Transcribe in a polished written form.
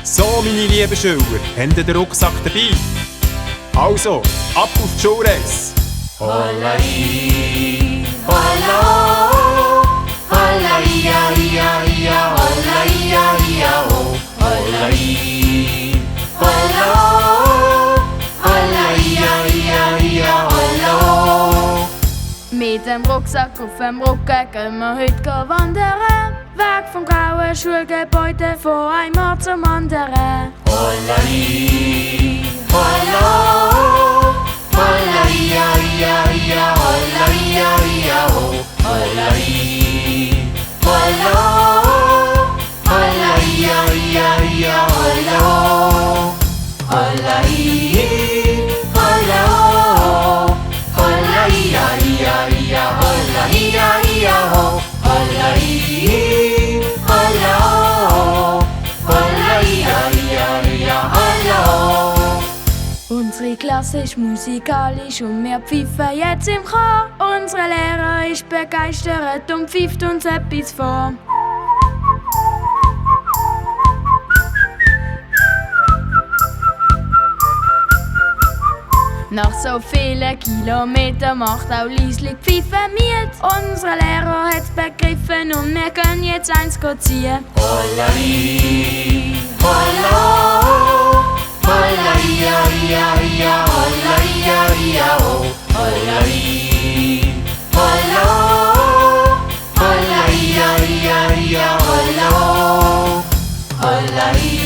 So, meine lieben Schüler, habt ihr den Rucksack dabei? Also, ab auf die Schulreise! Hollai, holla, holla, ia, ia, ia, holla, ia, ia, oh. Hollai, holla, holla, ia, ia, ia, holla, oh. Mit dem Rucksack auf dem Rücken gehen wir heute wandern. Weg vom grauen Schulgebäude von einem Ort zum anderen. Hollai, holla, holla, ia, ia, ia, holla, ia, ia, oh. Hollai, holla, holla, ia, ia, ia, holla, oh. Hollai, holla, oh. Holla, ia, ia, ia, holla, ia, ia, oh. Hollai, holla, oh. Holla, ia, ia, ia, holla, oh. Unsere Klasse ist musikalisch und wir pfeifen jetzt im Chor. Unsere Lehrer ist begeistert und pfeift uns etwas vor. Nach so vielen Kilometern macht auch leislich Pfeifen mit. Unsere Lehrer hat's begriffen und wir können jetzt eins ziehen. Hollai, holla, holla, ia, ia, ia, holla, ia, ia, oh. Hollai, holla, holla, ia, ia, ia, holla, oh. Hollai,